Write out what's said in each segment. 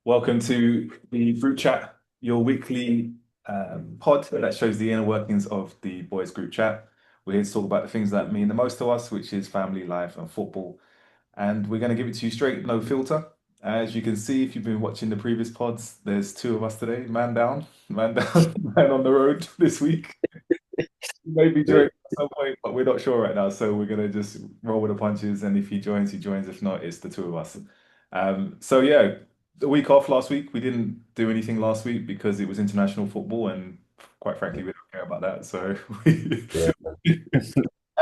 Welcome to the Group Chat, your weekly pod that shows the inner workings of the boys group chat. We're here to talk about the things that mean the most to us, which is family, life, and football. And we're going to give it to you straight, no filter. As you can see, if you've been watching the previous pods, there's two of us today. Man down, man on the road this week. Maybe Yeah, join at some point, but we're not sure right now. So we're gonna just roll with the punches, and if he joins, he joins. If not, it's the two of us. So yeah, the week off last week, we didn't do anything last week because it was international football, and quite frankly, we don't care about that. So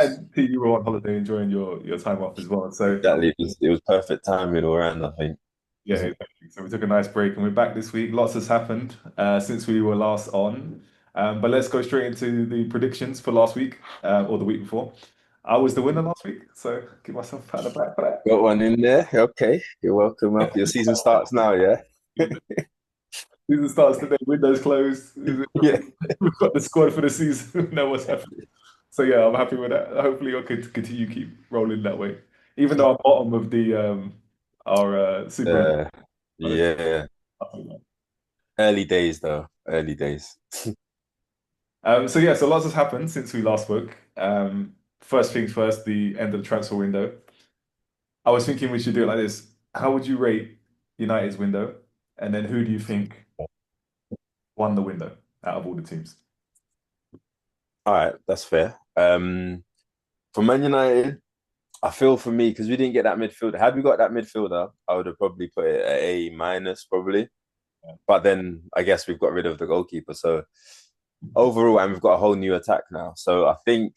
and you were on holiday enjoying your time off as well. So exactly. It was perfect timing all around, I think. yeah, exactly. So we took a nice break, and we're back this week. Lots has happened since we were last on. But let's go straight into the predictions for last week or the week before. I was the winner last week, so give myself a pat on the back for Got one in there. Okay, you're welcome up. Your season starts now, yeah? that. Season starts today, windows closed. Yeah. We've got the squad for the season. Know what's happening. So yeah, I'm happy with that. Hopefully, I could continue keep rolling that way. Even though I'm bottom of the our super. Uh, yeah. Early days though. Early days. So yeah, so lots has happened since we last spoke. First things first, the end of the transfer window. I was thinking we should do it like this. How would you rate United's window? And then who do you think won the window out of all the teams? All right, that's fair. For Man United, I feel for me, because we didn't get that midfielder. Had we got that midfielder, I would have probably put it at A minus, probably. But then I guess we've got rid of the goalkeeper. So overall, and we've got a whole new attack now. So I think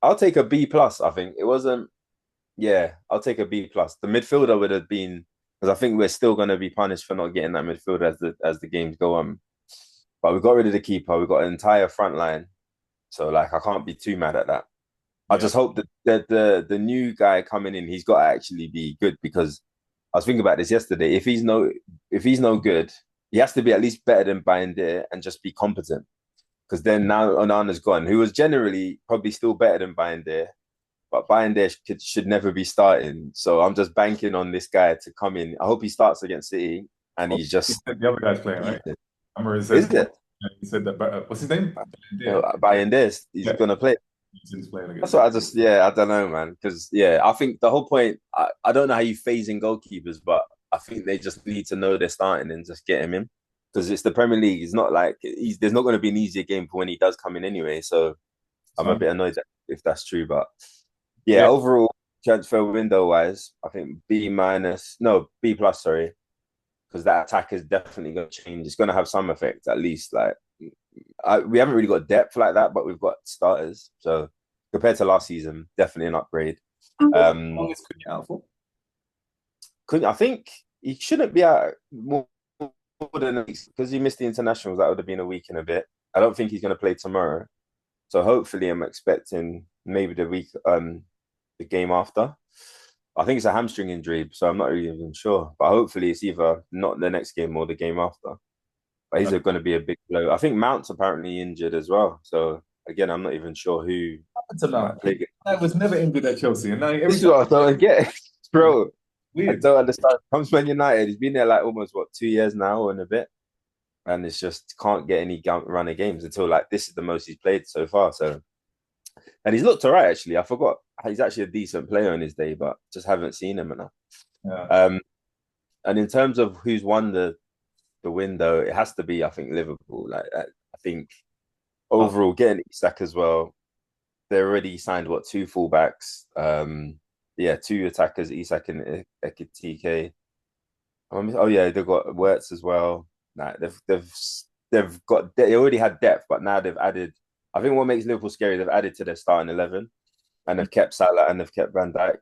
I'll take a B plus. I think it wasn't. Yeah, I'll take a B plus. The midfielder would have been because I think we're still going to be punished for not getting that midfielder as the games go on. But we got rid of the keeper. We got an entire front line, so like I can't be too mad at that. I Yeah. just hope that the new guy coming in, he's got to actually be good because I was thinking about this yesterday. If he's no good, he has to be at least better than Bayindir and just be competent. Because then now Onana's gone, who was generally probably still better than Bayindir, but Bayern should never be starting. So I'm just banking on this guy to come in. I hope he starts against City and Oh, he's he just said the other guy's playing, right? decent. I remember Is it? he said that. What's his name? Yeah, Bayern he's yeah, gonna play. he's playing That's against what him. I just I don't know, man. Because I think the whole point. I don't know how you phase in goalkeepers, but I think they just need to know they're starting and just get him in because it's the Premier League. It's not like there's not going to be an easier game for when he does come in anyway. So I'm a So bit annoyed if that's true, but yeah, yeah, overall transfer window wise, I think B minus, no B plus, sorry, because that attack is definitely going to change. It's going to have some effect at least. Like we haven't really got depth like that, but we've got starters. So compared to last season, definitely an upgrade. how Um, long is Cunha out for? couldn't I think he shouldn't be out more than a week because he missed the internationals. That would have been a week and a bit. I don't think he's going to play tomorrow. So hopefully, I'm expecting maybe the game after. I think it's a hamstring injury, so I'm not really even sure. But hopefully, it's either not the next game or the game after. But he's going to be a big blow. I think Mount's apparently injured as well. So again, I'm not even sure who Happened to might Mount. play. I was never injured at Chelsea, and now This every is time what I don't get, it's bro. I weird. don't understand. Comes Man United. He's been there like almost 2 years now and a bit, and it's just can't get any run of games until like this is the most he's played so far. So and he's looked all right actually. I forgot he's actually a decent player in his day, but just haven't seen him enough. Yeah. Um, and in terms of who's won the window, it has to be I think Liverpool. Like I think Oh, overall getting Isak as well. They already signed what two fullbacks. Yeah, two attackers, Isak and Ekitike. Oh yeah, they've got Wirtz as well. Nah, they already had depth, but now they've added. I think what makes Liverpool scary, they've added to their starting 11, and they've kept Salah and they've kept Van Dijk.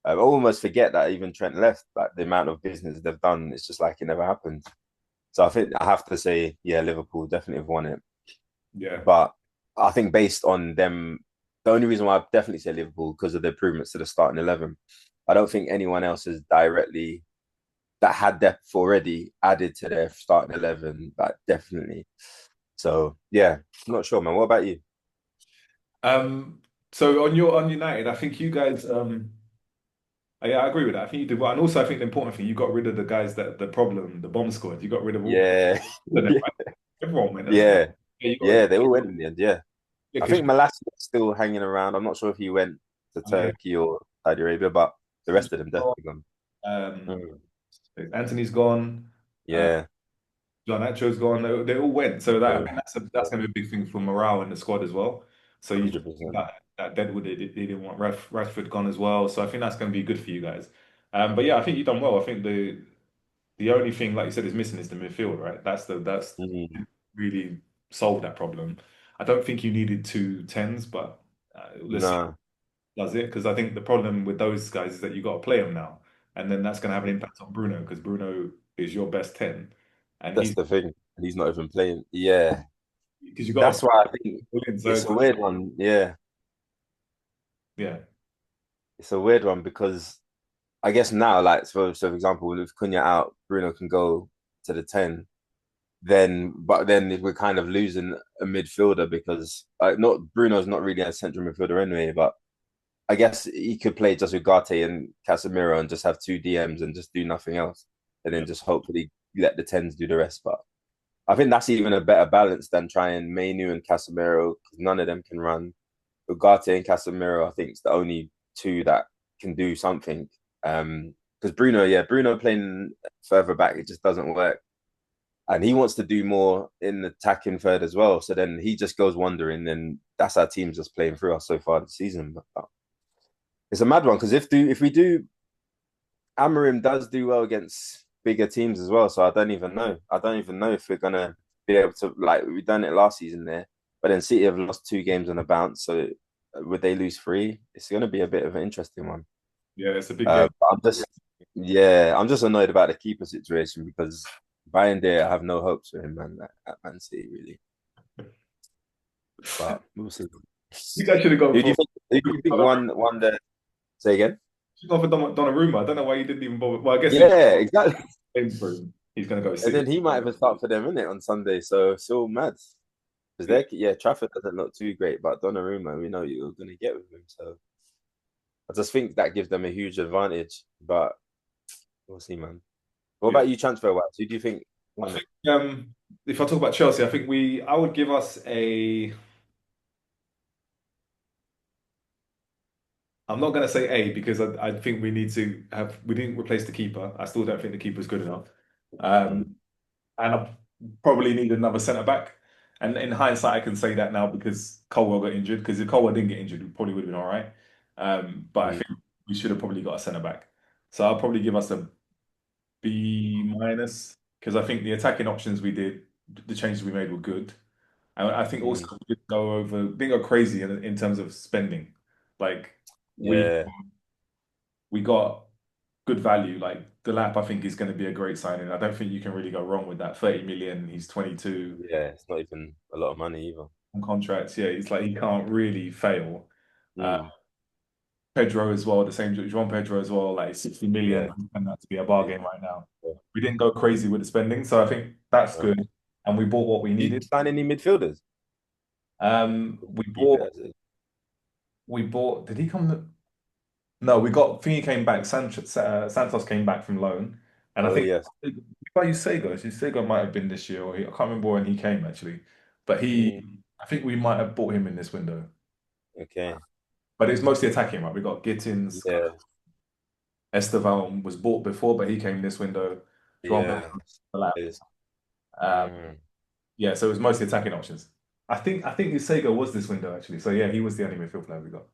I almost forget that even Trent left. Like the amount of business they've done, it's just like it never happened. So I think I have to say, yeah, Liverpool definitely have won it. yeah. But I think based on them, the only reason why I definitely say Liverpool because of the improvements to the starting 11. I don't think anyone else has directly that had depth already added to their starting 11. Like definitely. So yeah, I'm not sure, man. What about you? Um, so on your on United, I think you guys Yeah, I agree with that. I think you did well, and also I think the important thing, you got rid of the guys that the problem, the bomb squad. You got rid of all Yeah, of them. Right? Everyone went as well. yeah, Yeah, you got rid yeah. of They all went in the end. Yeah, yeah, I because think Malassi is still hanging around. I'm not sure if he went to yeah, Turkey or Saudi Arabia, but the rest of them definitely gone. um, Mm. Anthony's gone. Uh, Yeah, John Acho's gone. They all went. So that I yeah, think that's going to be a big thing for morale in the squad as well. So you 100%. that Deadwood they didn't want Rashford gone as well. So I think that's going to be good for you guys. But yeah, I think you've done well. I think the only thing, like you said, is missing is the midfield, right? That's Mm. really solved that problem. I don't think you needed two tens, but let's see No, if it does it because I think the problem with those guys is that you got to play them now, and then that's going to have an impact on Bruno because Bruno is your best 10, and that's he's the thing. He's not even playing. Yeah, because you got that's to why I think pull in. it's So a weird one. Yeah, yeah, it's a weird one because I guess now, like, so for example, with Cunha out, Bruno can go to the 10. But then we're kind of losing a midfielder because not Bruno's not really a central midfielder anyway, but I guess he could play just with Garte and Casemiro and just have two DMs and just do nothing else, and yeah, then just hopefully let the tens do the rest. But I think that's even a better balance than trying Mainu and Casemiro because none of them can run. Ugarte and Casemiro, I think, is the only two that can do something. Because Bruno, yeah, Bruno playing further back, it just doesn't work. And he wants to do more in the attacking third as well. So then he just goes wandering, and that's our team's just playing through us so far this season. But it's a mad one because if we do, Amarim does do well against bigger teams as well. So I don't even know. I don't even know if we're gonna be able to like we've done it last season there. But then City have lost two games on a bounce. So would they lose three? It's going to be a bit of an interesting one. yeah. It's a big game. But yeah, I'm just annoyed about the keeper situation because Brian Deer, I have no hopes for him, man, at Man City, really. But we'll see. You guys should have gone Who do you for think? Who do you think won the? Say again. Donnarumma. I don't know why you didn't even bother. Well, I guess if Yeah, exactly. games for him, he's going to go And City. then he might even start for them in it on Sunday. So it's all mad because Yeah, yeah, Trafford doesn't look too great, but Donnarumma, we know you're going to get with him. So I just think that gives them a huge advantage. But we'll see, man. What yeah. about you, transfer wise? Who do you think I won it? think if I talk about Chelsea, I think I would give us a. I'm not going to say A because I think we need to have. We didn't replace the keeper. I still don't think the keeper's good enough. Mm, Um, and I probably need another centre back. And in hindsight, I can say that now because Colwell got injured. Because if Colwell didn't get injured, we probably would have been all right. But I mm, think we should have probably got a centre back. So I'll probably give us a B minus because I think the attacking options we did, the changes we made were good. And I think also mm. we didn't go crazy in terms of spending. Like we Yeah, we got good value. Like the lap, I think is going to be a great signing. I don't think you can really go wrong with that. 30 million. He's 22 yeah. It's not even a lot of money either. on contracts. Yeah, it's like he can't really fail. Uh, Mm, Pedro as well, the same. João Pedro as well. Like 60 million, yeah. and that to be a Yeah. bargain right now. We didn't go crazy with the spending, so I think that's Uh, good. And we bought what we did you needed. sign any midfielders? We Keep it bought. as is. We bought. Did he come? No, we got. Thingy came back. Santos came back from loan, and I Oh think yes. if I use Sego, Sego might have been this year, or I can't remember when he came actually. But Mm, I think we might have bought him in this window. okay. But it's mostly attacking, right? We got Gittins, Yeah. Estevan was bought before, but he came this window. João Yeah. Pedro, the lap. It is. Um, Mm, yeah, so it was mostly attacking options. I think Sego was this window actually. So yeah, he was the only midfield player we got.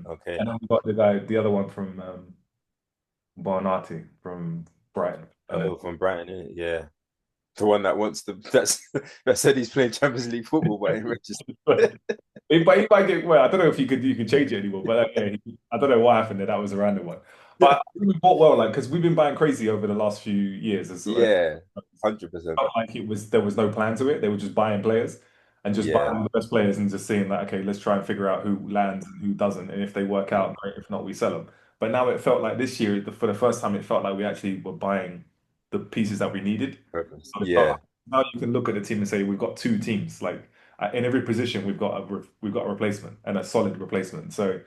okay. And then we got the other one from Barnati from Brighton, and then Oh, from Brighton, innit? Yeah. The one that wants to that said he's playing Champions League football, but ain't registered. but he might get well. I don't know if you can change it anymore, but yeah, I don't know what happened there. That was a random one. But I think we bought well, like because we've been buying crazy over the last few years. Yeah, 100%. Felt like there was no plan to it. They were just buying players and just Yeah, buying the best players and just seeing that okay, let's try and figure out who lands and who doesn't, and if they work out, great. If not, we sell them. But now it felt like this year, for the first time, it felt like we actually were buying the pieces that we needed. purpose. So it felt like Yeah, now you can look at the team and say we've got two teams. Like in every position, we've got a replacement and a solid replacement. So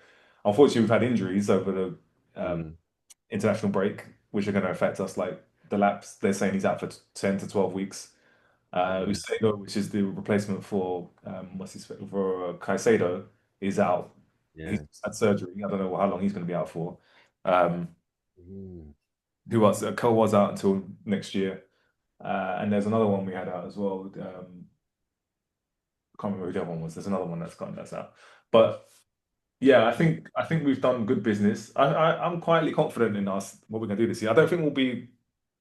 unfortunately, we've had injuries over the Mm, international break, which are going to affect us. Like the laps, they're saying he's out for 10 to 12 weeks. mm, Usago, which is the replacement for Caicedo, is out. He's yeah. had surgery. I don't know how long he's going to be out for. Um, Mm, who else? Cole was out until next year. And there's another one we had out as well. I can't remember who the other one was. There's another one that's out. But yeah, I think we've done good business. I'm quietly confident in us what we're gonna do this year. I don't think we'll be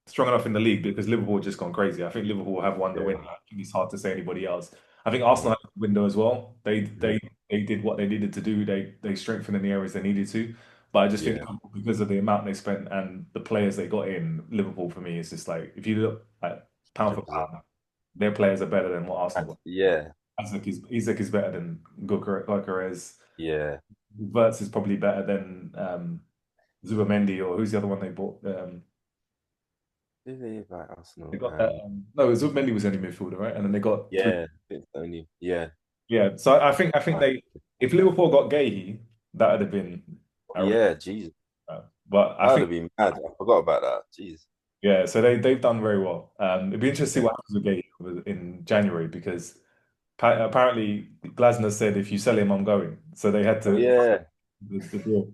strong enough in the league because Liverpool have just gone crazy. I think Liverpool have won the yeah, window. I think it's hard to say anybody else. I think Arsenal yeah. had the window as well. They Mm, they they did what they needed to do. They strengthened in the areas they needed to. But I just think yeah. because of the amount they spent and the players they got in, Liverpool for me is just like if you look at pound for 100%. pound, their players are better than what Arsenal got. Yeah, Isak is better than Gyökeres. yeah. Verts is probably better than Zubamendi or who's the other one they bought? Who they invite They Arsenal? got that. No, Zubamendi was only midfielder, right? And then they got three. Yeah, I think only. Yeah, Yeah, so I think they if Liverpool got Gahey, that would have been. a- yeah. Jesus, But I that would think have been mad. I forgot about that. Jeez. yeah, so they've done very well. It'd be interesting to see Yeah. what happens with Gahey in January because apparently Glasner said if you sell him, I'm going. So they had Oh to yeah, the deal.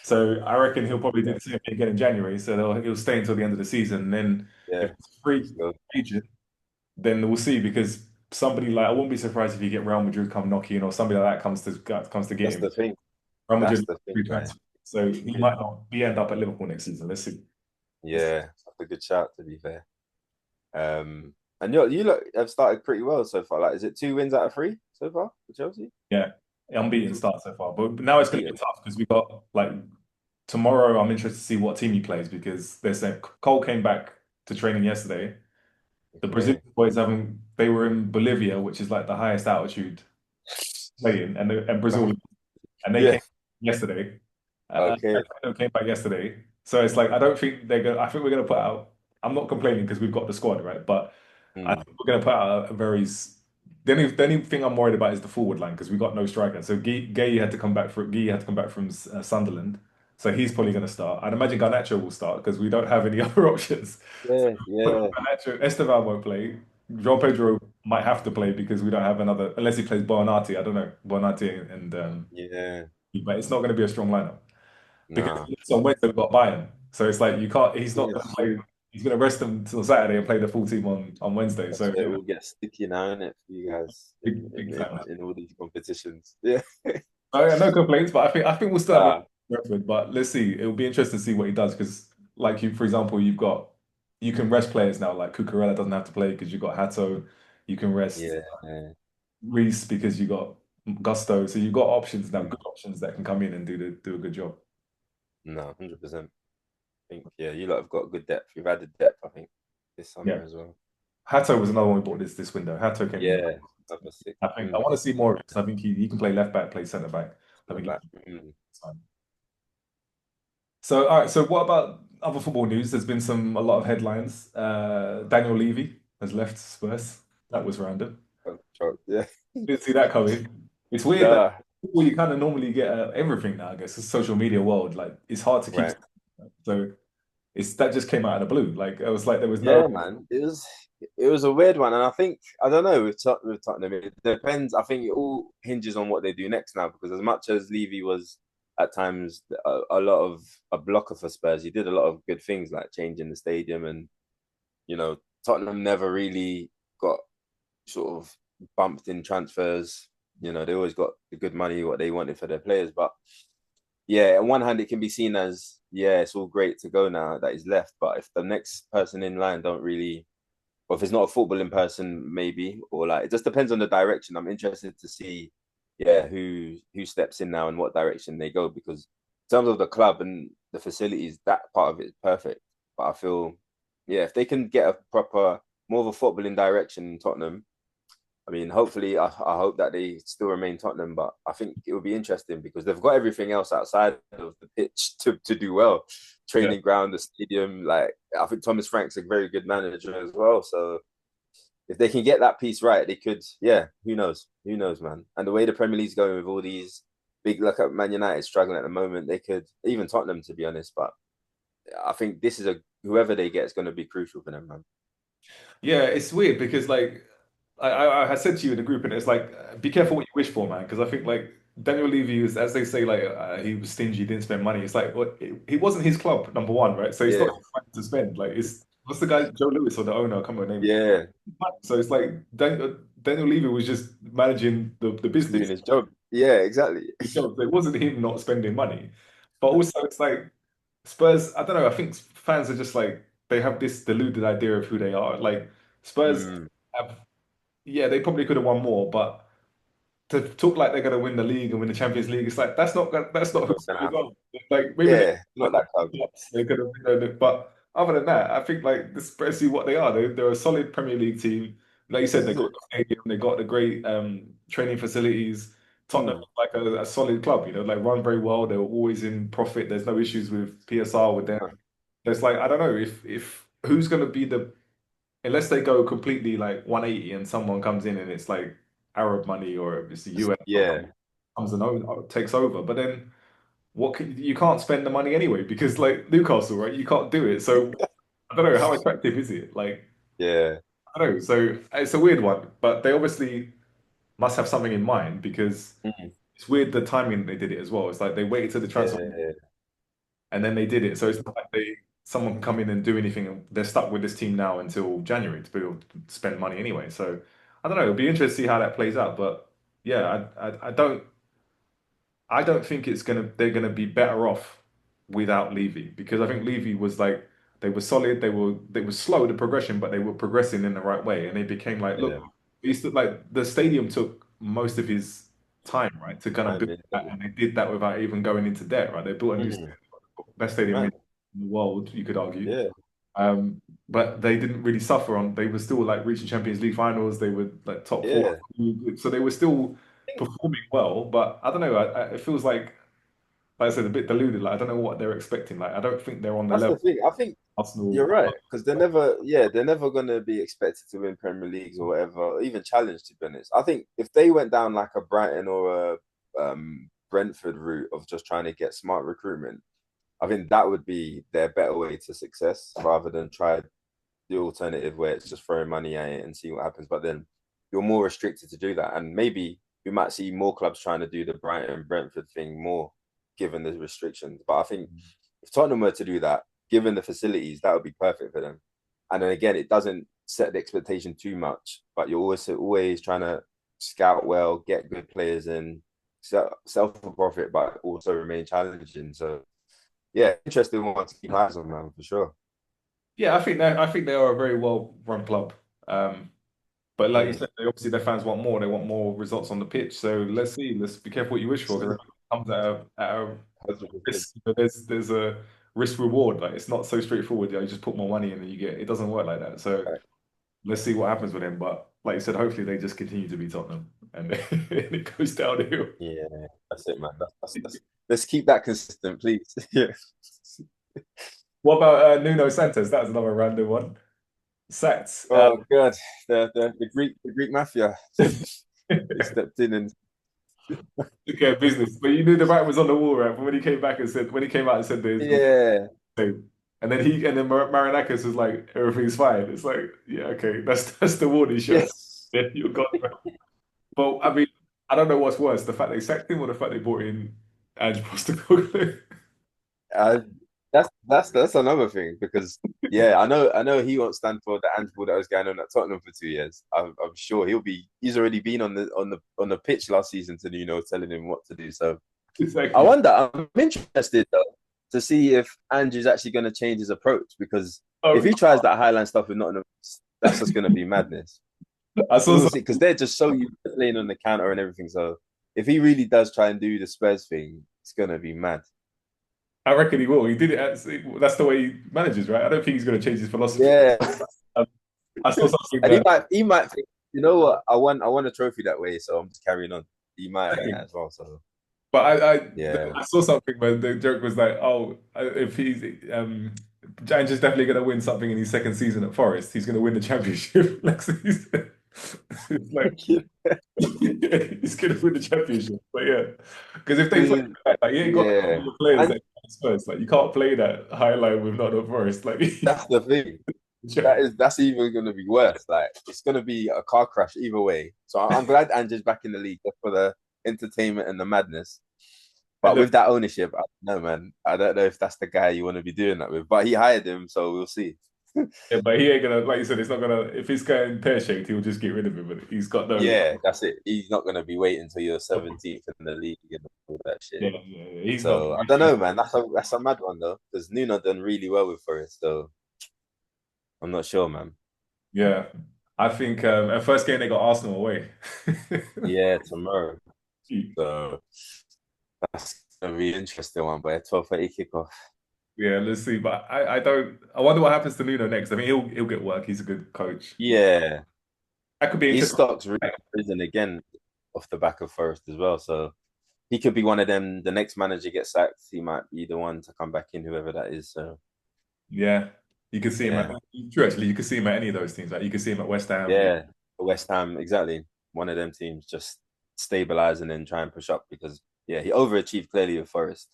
So I reckon he'll probably do yeah, the same thing again in January. So he'll stay until the end of the season. And then yeah. if it's a free Let's go. agent, then we'll see because somebody like I wouldn't be surprised if you get Real Madrid come knocking or somebody like that comes to get That's him. the thing. Real That's Madrid the thing, free right? transfer. So he Yeah, might not be end up at Liverpool next season. Let's see. yeah. That's a good shout. To be fair. Um, and you look have started pretty well so far. Like, is it 2 wins out of 3 so far for Chelsea? Yeah, unbeaten start so far. But now it's going to Yeah. be tough because we got like tomorrow. I'm interested to see what team he plays because they're saying Cole came back to training yesterday. The Brazilian Okay. boys haven't. They were in Bolivia, which is like the highest altitude playing, and Brazil, and they Yeah. came yesterday. Okay. They came back yesterday, so it's like I don't think they're going. I think we're going to put out. I'm not complaining because we've got the squad, right? But I Hmm. think we're going to put out a very. The only thing I'm worried about is the forward line because we got no striker. So Gay had to come back from Sunderland, so he's probably going to start. I'd imagine Garnacho will start because we don't have any other options. Yeah. Yeah. Garnacho, Esteban won't play. João Pedro might have to play because we don't have another unless he plays Bonatti. I don't know Bonatti and Yeah. but it's not going to be a strong lineup because Nah. on Wednesday we've got Bayern. So it's like you can't. He's not going to Yes. play. He's going to rest them till Saturday and play the full team on Wednesday. That's So where it yeah, will get sticky now, isn't it, for you guys big time. in all these competitions? Yeah. No complaints, but I think we'll still have Ah, a record. But let's see. It'll be interesting to see what he does because, like you, for example, you can rest players now. Like Cucurella doesn't have to play because you got Hato. You can rest yeah. Yeah. Reese because you got Gusto. So you've got options now, Mm. good options that can come in and do a good job. No, 100%. I think, yeah, you lot have got good depth. You've added depth, I think, this Yeah, summer as well. Hato was another one we bought this window. Hato came in. Yeah, number 6. I want to see more of it. 'Cause I think he can play left back, play centre back. I The think back. he's fine. So, all right. So, what about other football news? There's been a lot of headlines. Daniel Levy has left Spurs. That was random. Yeah. Didn't see that coming. It's weird that Nah, football you kind of normally get everything now. I guess it's social media world. Like it's hard to keep. right. So it's that just came out of the blue. Like it was like there was no. Yeah, man. It was a weird one, and I think I don't know with Tottenham. It depends. I think it all hinges on what they do next now. Because as much as Levy was at times a lot of a blocker for Spurs, he did a lot of good things like changing the stadium, and Tottenham never really got sort of bumped in transfers. They always got the good money what they wanted for their players, but yeah, on one hand, it can be seen as, yeah, it's all great to go now that he's left. But if the next person in line don't really, or if it's not a footballing person, maybe, or like it just depends on the direction. I'm interested to see, yeah, who steps in now and what direction they go. Because in terms of the club and the facilities, that part of it is perfect. But I feel, yeah, if they can get a proper, more of a footballing direction in Tottenham, I mean, hopefully, I hope that they still remain Tottenham, but I think it will be interesting because they've got everything else outside of the pitch to do well. Yeah. Training ground, the stadium. Like, I think Thomas Frank's a very good manager as well. So if they can get that piece right, they could, yeah, who knows? Who knows, man? And the way the Premier League's going with all these big look at Man United struggling at the moment. They could even Tottenham, to be honest. But I think this is a whoever they get is going to be crucial for them, man. Yeah, it's weird because like I had said to you in the group, and it's like be careful what you wish for, man. Because I think like Daniel Levy is, as they say, like he was stingy, didn't spend money. It's like what he wasn't his club, number one, right? So it's not Yeah, his money to spend. Like it's what's the guy, Joe Lewis or the owner? I can't remember the name. yeah, So it's like Daniel Levy was just managing the doing business. his job. Yeah, exactly. His job. So it wasn't him not spending money, but also it's like Spurs. I don't know. I think fans are just like they have this deluded idea of who they are. Like Spurs Mm, have, yeah, they probably could have won more, but to talk like they're going to win the league and win the Champions League, it's like that's not who not gonna Spurs happen. are. Like maybe they Yeah, not that club. they're going to, but other than that, I think like the Spurs see what they are. They're a solid Premier League team. Like you said, This they is got it. the stadium, they got the great training facilities. Tottenham Mm, is like a solid club, like run very well. They're always in profit. There's no issues with PSR with them. no, There's like I don't know if who's going to be the unless they go completely like 180 and someone comes in and it's like Arab money or it's the US yeah, comes and takes over. But then you can't spend the money anyway because like Newcastle, right? You can't do it. So I don't know how attractive is it? Like yeah, I don't know. So it's a weird one, but they obviously must have something in mind because mm, it's weird the timing they did it as well. It's like they waited to the transfer yeah. and then they did it. So it's not like someone can come in and do anything. And they're stuck with this team now until January to be able to spend money anyway. So I don't know. It'll be interesting to see how that plays out. But yeah, I don't think they're gonna be better off without Levy because I think Levy was like they were solid, they were slow the progression, but they were progressing in the right way, and they became like look, Yeah. like the stadium took most of his time, right, to kind of I build mean, that, and they did that without even going into debt, right? They built a new mm, stadium, best stadium in man, the world, you could argue. yeah, But they didn't really suffer on. They were still like reaching Champions League finals. They were like top four, yeah. so they were still I think performing well. But I don't know. It feels like I said, a bit deluded. Like I don't know what they're expecting. Like I don't think they're on the that's level the thing. I think of Arsenal. you're right because they're never gonna be expected to win Premier Leagues or whatever, or even challenge. To be honest, I think if they went down like a Brighton or a Brentford route of just trying to get smart recruitment, I think that would be their better way to success rather than try the alternative where it's just throwing money at it and see what happens. But then you're more restricted to do that, and maybe we might see more clubs trying to do the Brighton Brentford thing more, given the restrictions. But I think if Tottenham were to do that, given the facilities, that would be perfect for them. And then again, it doesn't set the expectation too much, but you're always trying to scout well, get good players in, sell for profit, but also remain challenging. So yeah, interesting one to keep eyes on, man, for sure. Yeah, I think they are a very well run club. Um, but like you Mm. said, obviously their fans want more. They want more results on the pitch. So let's see. Let's be careful what you wish for because it comes at a 100%. risk. There's a risk reward. Like it's not so straightforward. You just put more money in and you get. It doesn't work like that. So let's see what happens with him. But like you said, hopefully they just continue to be Tottenham and, and it goes downhill. Yeah, that's it, man. Let's keep that consistent, please. Yeah. What about Nuno Santos? That's another random one. Sacked. Oh God, the Greek mafia. They stepped in and Took care of business. But you knew the writing was on the wall, right? But when he came back and said, when he came out and said that he's gone, yeah, and then Marinakis was like, everything's fine. It's like, yeah, okay, that's the warning shot. yes. Yeah, you're gone. But I mean, I don't know what's worse, the fact they sacked him or the fact they brought in Ange Postecoglou. Uh, that's another thing because yeah, I know he won't stand for the handball that was going on at Tottenham for 2 years. I'm sure he's already been on the pitch last season to telling him what to do. So I Exactly. wonder. I'm interested though to see if Andrew's actually going to change his approach because if Oh, he tries that Highline stuff with Nottingham, that's just going to be madness. I saw We'll some. see because they're just so used to playing on the counter and everything. So if he really does try and do the Spurs thing, it's going to be mad. I reckon he will. He did it. That's the way he manages, right? I don't think he's going to change his philosophy. Yeah, Um, I saw something and he that. might he might think, you know what, I won a trophy that way, so I'm just carrying on. He might think that as well. So But yeah, I saw something where the joke was like, oh, if he's Jange is definitely going to win something in his second season at Forest, he's going to win the championship next season. It's like he's gonna win the championship. But yeah, because if they play Because like he ain't got yeah, the players and that Spurs, like you can't play that high line with Nottingham Forest. Like that's the thing. That's even gonna be worse. Like it's gonna be a car crash either way. So I'm glad Ange's back in the league just for the entertainment and the madness. and But with that ownership, I don't know, man. I don't know if that's the guy you want to be doing that with. But he hired him, so we'll see. yeah, but he ain't gonna, like you said, it's not gonna. If he's going pear shaped, he'll just get rid of him. But he's got no. Yeah, that's it. He's not gonna be waiting until you're 17th in the league and all that shit. Yeah. He's not. So I don't know, man. That's a mad one though, because Nuno done really well with Forest. So I'm not sure, man. Yeah, I think at first game they got Arsenal away. Yeah, tomorrow. So that's gonna be an interesting one. But 12:30 kickoff. Yeah, let's see. But I don't. I wonder what happens to Nuno next. I mean, he'll get work. He's a good coach. Yeah, That could be his interesting. stock's really risen again off the back of Forest as well. So he could be one of them. The next manager gets sacked, he might be the one to come back in, whoever that is. So Yeah, you could see him at. yeah, True, actually, you could see him at any of those teams. Like you could see him at West Ham. yeah. West Ham, exactly. One of them teams just stabilize and then try and push up because yeah, he overachieved clearly with Forest.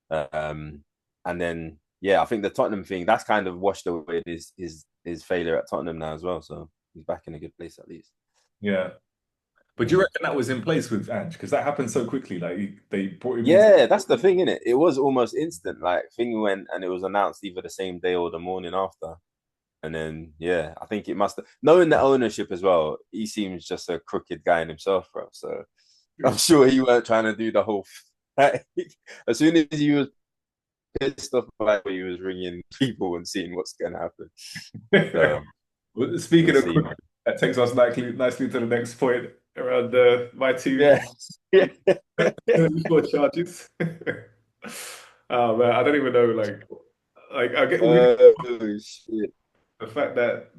Um, and then yeah, I think the Tottenham thing that's kind of washed away his failure at Tottenham now as well. So he's back in a good place at least. Yeah, but do you Mm. reckon that was in place with Ange? Because that happened so quickly. Like they brought him in. Yeah, that's the thing, innit? It was almost instant. Like thing went and it was announced either the same day or the morning after. And then yeah, I think it must have knowing the ownership as well, he seems just a crooked guy in himself, bro. So I'm sure he weren't trying to do the whole like, as soon as he was pissed off about he was ringing people and seeing what's gonna happen. So Well, we'll speaking of see, quick, man. that takes us nicely to the next point around my two Yeah. Yeah. legal charges. Oh man, I don't even know. Like I get really Oh shit. the fact that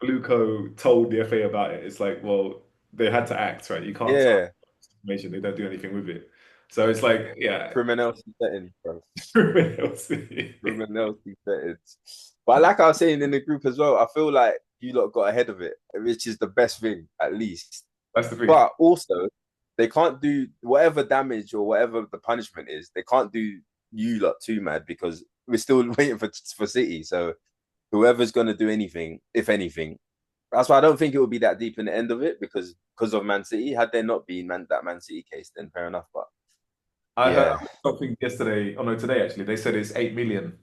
Blueco told the FA about it. It's like, well, they had to act, right? You can't tell Yeah. information; they don't do anything with it. So it's like, yeah, Criminality settings, bro. criminality. Criminality settings. But like I was saying in the group as well, I feel like you lot got ahead of it, which is the best thing, at least. That's the thing. But also, they can't do whatever damage or whatever the punishment is. They can't do you lot too mad because we're still waiting for City. So whoever's going to do anything, if anything, that's why I don't think it will be that deep in the end of it because of Man City. Had there not been that Man City case, then fair enough. But I heard yeah, something yesterday. Oh no, today actually. They said it's 8 million,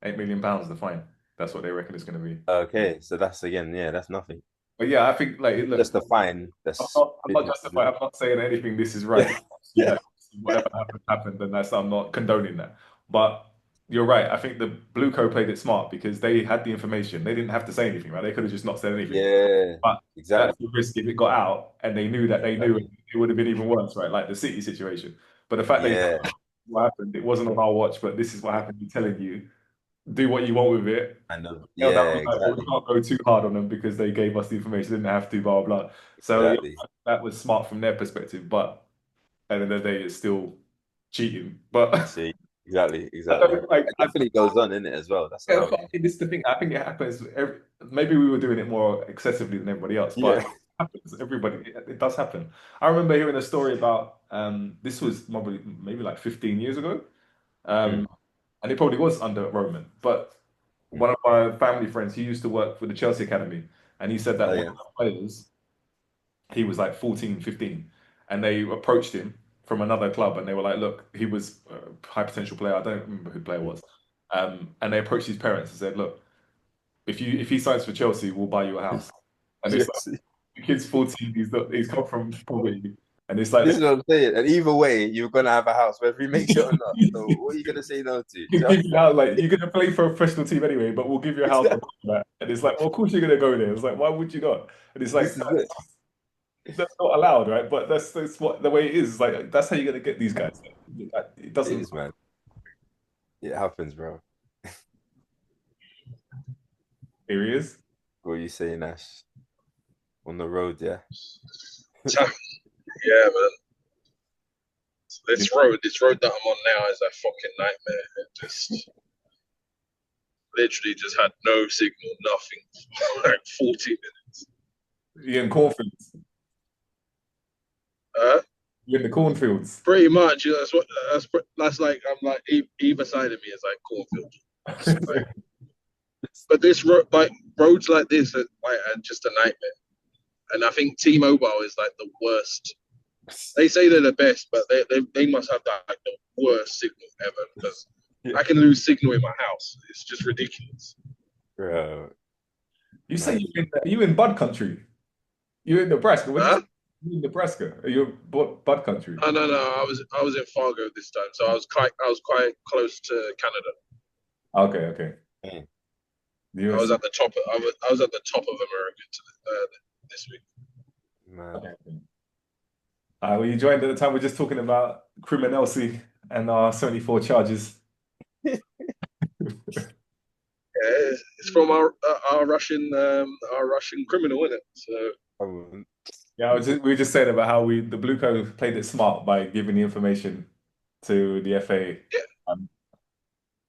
£8 million the fine. That's what they reckon it's going to be. okay. So that's again, yeah, that's nothing. But yeah, I think like look, Just a fine. That's I'm not business, isn't justifying. I'm not saying anything. This is right. it? Yeah, Like, whatever happened, and that's I'm not condoning that. But you're right. I think the Blue Co played it smart because they had the information. They didn't have to say anything, right? They could have just not said anything. yeah, But exactly. that's the risk if it got out and they knew that they knew it, Exactly. it would have been even worse, right? Like the City situation. But the fact they Yeah, what happened, it wasn't on our watch, but this is what happened. We're telling you, do what you want with it. I know. Yeah, that Yeah, was like, well, we exactly. can't go too hard on them because they gave us the information, didn't have to, blah, blah. So yeah, Exactly. that was smart from their perspective, but at the end of the day, it's still cheating. But See, exactly, I exactly. don't like, It definitely goes on in it as well. That's yeah, another thing. this is the thing. I think it happens. Maybe we were doing it more excessively than everybody else, but Yeah. it happens. Everybody, it does happen. I remember hearing a story about this was probably maybe like 15 years ago, Mm, um, and it probably was under Roman. But mm. one of my family friends, he used to work for the Chelsea Academy, and he said that Oh one yeah. of the players, he was like 14, 15, and they approached him from another club, and they were like, "Look, he was a high potential player. I don't remember who the player Mm. was." And they approached his parents and said, "Look, if he signs for Chelsea, we'll buy you a house." And it's like Yes. the kid's 14, he's come from poverty, and it's like This is what I'm saying. And either way, you're gonna have a house, whether he makes it or not. So what are you gonna say no to? he's giving out like you're gonna play for a professional team anyway, but we'll give you a house on Exactly. top of that. And it's like, well, of course you're gonna go there. It's like, why would you not? And it's like This is it. that's not allowed, right? But that's what the way it is. It's like that's how you're gonna get these guys. It It doesn't. is, man. It happens, bro. Here he is. What are you saying, Ash? On the road, yeah. Yeah, man. This road that I'm on now is a fucking nightmare. It just literally just had no signal, nothing for like 40 minutes. You're in cornfields. Uh, You're in the cornfields. Pretty much. That's like I'm like either side of me is like cornfield. Like, but like roads like this are just a nightmare. And I think T-Mobile is like the worst. They say they're the best, but they must have like the worst signal ever because I can lose signal in my house. It's just ridiculous. Bro, You say man. you in Bud country. You're in Nebraska. What did you Huh? say? You in Nebraska. Are you Bud country? No. I was in Fargo this time, so I was quite close to Canada. Okay, okay. Mm. I US. was at the top. I was at the top of America this week. Man. Okay. Well, you joined at the time we're just talking about criminality and our 74 charges. Yeah, it's from our Russian criminal, isn't it? So Um, Yeah, we were just saying about how the Blue Code played it smart by giving the information to the FA. yeah,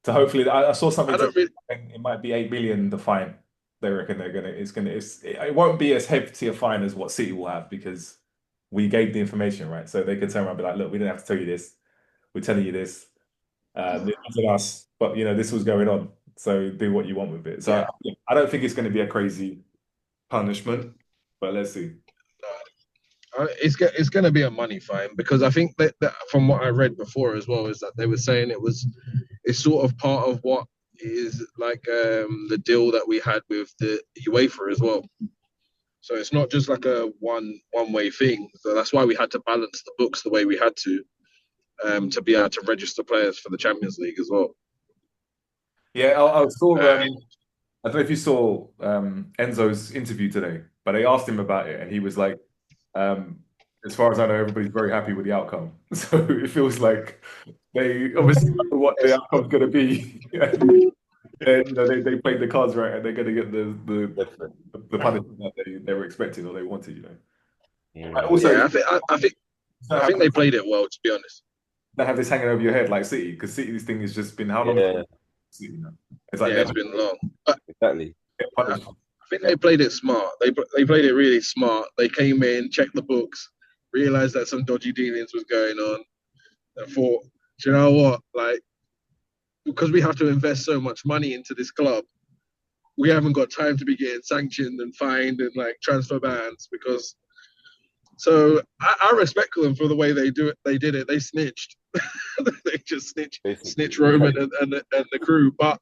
So hopefully, I saw something I don't really. it might be 8 million the fine. They reckon it won't be as hefty a fine as what City will have because we gave the information, right? So they could turn around and be like, look, we didn't have to tell you this. We're telling you this. It wasn't us, but this was going on. So do what you want with it. So Yeah, I don't think it's going to be a crazy punishment, but let's see. it's going to be a money fine because I think that from what I read before as well is that they were saying it's sort of part of what is like the deal that we had with the UEFA as well. So it's not just like a one way thing. So that's why we had to balance the books the way we had to be able to register players for the Champions League as well. Yeah, I saw. Uh, I don't know if you saw Enzo's interview today, but they asked him about it, and he was like, "As far as I know, everybody's very happy with the outcome." So it feels like they obviously know what the outcome's going to be, and they played the cards right, and they're going to get different. the punishment that they were expecting or they wanted. And Mm. also, yeah, I think they played it well, to be honest. don't have this hanging over your head like City, because City's thing has just been how long? Yeah, City, It's like Yeah, they're it's been long. But exactly. I punished. think they played it smart. They played it really smart. They came in, checked the books, realized that some dodgy dealings was going on, and thought, do you know what? Like, because we have to invest so much money into this club, we haven't got time to be getting sanctioned and fined and like transfer bans because. So I respect them for the way they do it. They did it. They snitched. They just snitch Basically. Roman and the crew. But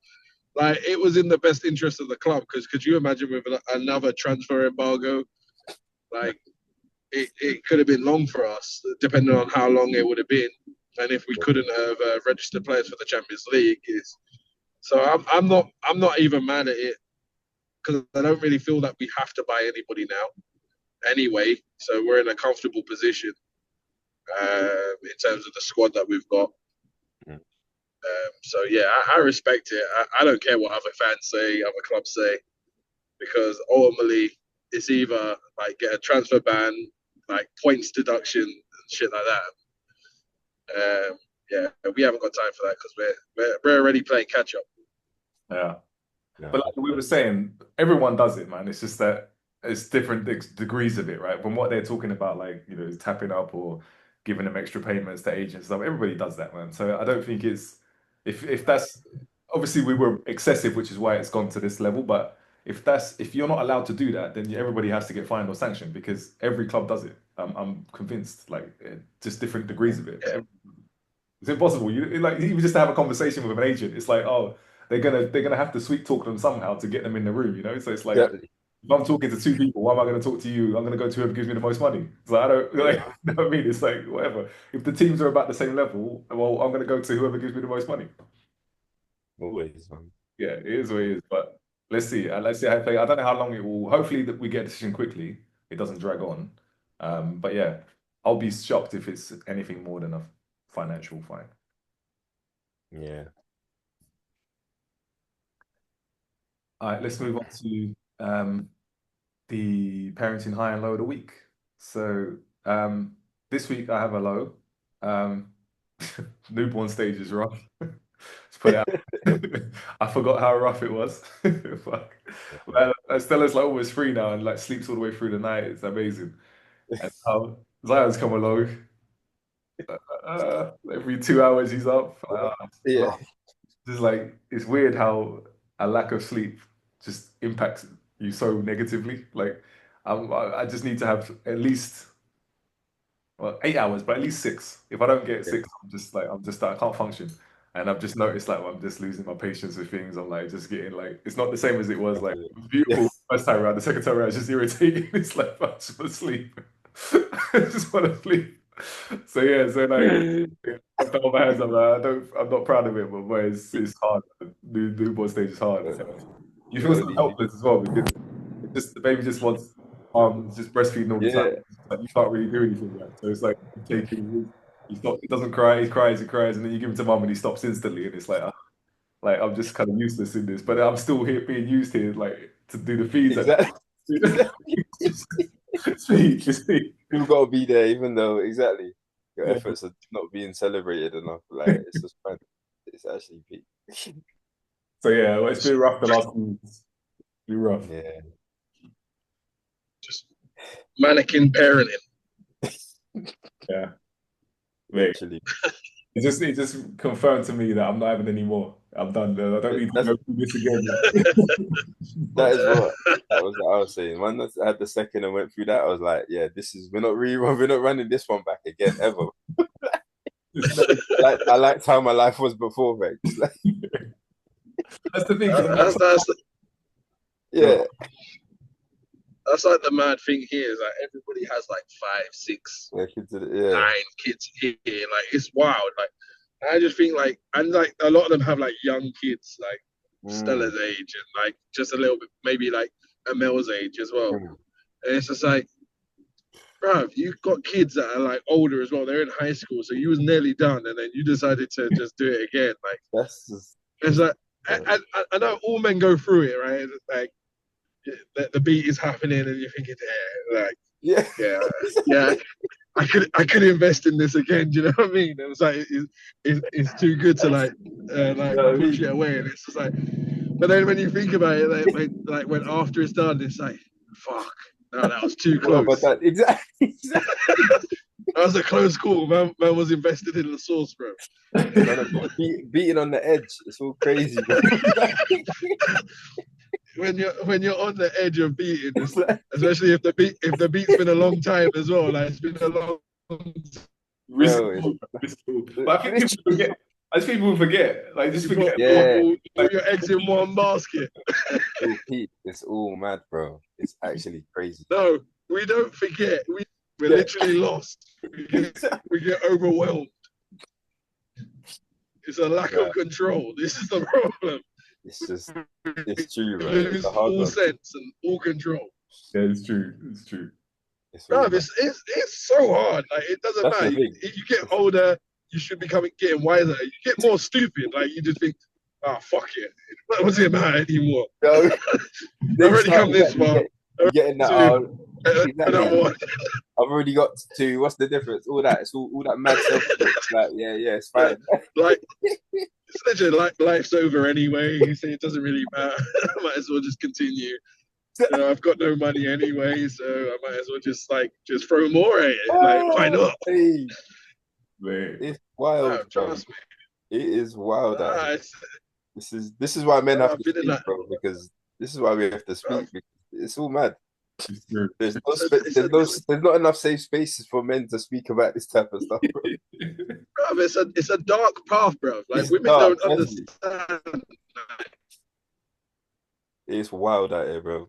like it was in the best interest of the club because could you imagine with another transfer embargo? Like it could have been long for us, depending on how long it would have been, and if we couldn't have registered players for the Champions League. So I'm not even mad at it because I don't really feel that we have to buy anybody now anyway. So we're in a comfortable position in terms of the squad that we've got. Mm. So yeah, I respect it. I don't care what other fans say, other clubs say, because ultimately it's either like get a transfer ban, like points deduction and shit like that. Yeah, we haven't got time for that because we're already playing catch up. Yeah. No. But like we were saying, everyone does it, man. It's just that it's different degrees of it, right? From what they're talking about, like, tapping up or giving them extra payments to agents and stuff. Everybody does that, man. So I don't think it's if that's obviously we were excessive, which is why it's gone to this level. But if you're not allowed to do that, then everybody has to get fined or sanctioned because every club does it. I'm convinced, like just different degrees of it. Yeah, It's impossible. Like even just to have a conversation with an agent, it's like, oh, they're gonna have to sweet talk them somehow to get them in the room. So it's like Exactly. if I'm talking to two people, why am I going to talk to you? I'm going to go to whoever gives me the most money. It's like I don't like, Yeah. you know what I mean? It's like whatever. If the teams are about the same level, well, I'm going to go to whoever gives me the most money. Always, man. Yeah, it is what it is. But let's see. Let's see how it play. I don't know how long it will. Hopefully that we get a decision quickly. It doesn't drag on. But yeah, I'll be shocked if it's anything more than a financial fine. Yeah. All right, let's move on to the parenting high and low of the week. So this week I have a low. Newborn stage is rough. Let's put it out. I forgot how rough it was. Fuck. Well, Stella's like almost free now and like sleeps all the way through the night. It's amazing. And Zion's come along. Every 2 hours he's up. Yeah, Just like it's weird how a lack of sleep just impacts you so negatively. Like I just need to have at least 8 hours, but at least six. If I don't get yeah, six, I can't function. And I've just noticed like I'm just losing my patience with things. I'm like just getting like it's not the same as it was. Like it was yeah. beautiful first time around. The second time around, it's just irritating. It's like I just want to sleep. I just want to sleep. So yeah, so like I throw my hands up. Like, I'm not proud of it, but boy, it's hard. Newborn stage is hard. You feel so Totally. helpless as well because the baby just wants just breastfeeding all the time. Yeah, Like you can't really do anything. Like, so it's like you take him, he stop, he doesn't cry, he cries, and then you give him to mum and he stops instantly, and it's like I'm just kind of useless in this, but I'm still here being used here, like to do the feeds. exactly. Speed. You've got to be there, even though exactly your Yeah. efforts are not being celebrated enough. Like it's just fun. It's actually peak. So yeah, well, it's been rough the last few weeks. It's been rough. Yeah, Just mannequin parenting. Yeah, mate. literally. It just confirmed to me that I'm not having any more. I'm done. I don't need to That's go through this again. that is what I was saying. When I had the second and went through that, I was like, yeah, we're not running this one back again ever. I liked how my life was before, mate. That's the thing. That's, Yeah, that's like the mad thing here is like everybody has like 5, 6, yeah, 9 kids here. Like it's wild. Like I just think like and like a lot of them have like young kids, like Stella's age and like just a little bit maybe like Amel's age as well. Mm. And it's just like, bruv, you've got kids that are like older as well. They're in high school, so you was nearly done, and then you decided to just do it again. Like That's just it's like I know all men go through it, right? Like the beat is happening, and you're thinking, yeah, like yeah. yeah. I could invest in this again. Do you know what I mean? It was like it's too good to like You know what I push mean? it away, and it's just like. But then when you think about it, like when after it's done, it's like fuck. No, that was too Well, close. but that exactly. That was a close call. Man was invested in the sauce, bro. Beating on the edge. It's all crazy, bro. When you're on the edge of beating, especially if the beat's been a long time as well. Like it's been a long. Bro, But I think people forget. I just think people forget. Like just forget. Put your eggs in one basket. It's all mad, bro. It's actually crazy. No, we don't forget. We're literally lost. We get overwhelmed. It's a lack of control. This is the problem. It's true, We right? lose all sense and all control. Yeah, it's true. It's true. Bro, it's so hard. Like it doesn't That's matter. If you get older, you should be getting wiser. You get more stupid. Like you just think, oh fuck it. What does it matter anymore? No, I've already come this far. You're getting that. Exactly. I've already got to. What's the difference? All that. It's all that mad stuff. Like, yeah, it's fine. Like it's literally like life's over anyway. You say it doesn't really matter. I might as well just continue. You know, I've got no money anyway, so I might as well just throw more at it. Like, why not? Hey, Man. it's wild. No, trust me. It is wild. This is why men I've have to been in speak, that- bro. Because this is why we have to speak. Because it's all mad. It's true. There's not enough safe spaces for men to speak about this type of stuff, bro. Bruv, it's a dark path, bro. Like It's women dark, don't understand. It's wild out here, bro.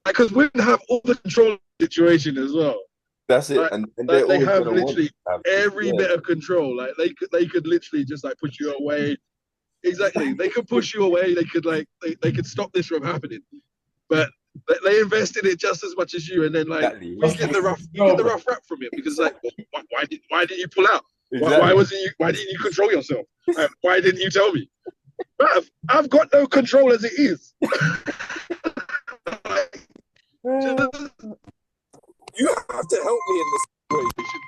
Because women have all the control of the situation as well. That's it, Like- and Like, they're they always have gonna want literally to have every yeah. bit of control. Like they could literally just like push you away. Exactly. They could push you away. They could they could stop this from happening. But they invest in it just as much as you, and then like Exactly. we get the rough rap from it because like why didn't you pull out? Exactly. Why didn't you control yourself? Why didn't you tell me? Bruv, I've got no control as it is. You have to help me in this situation.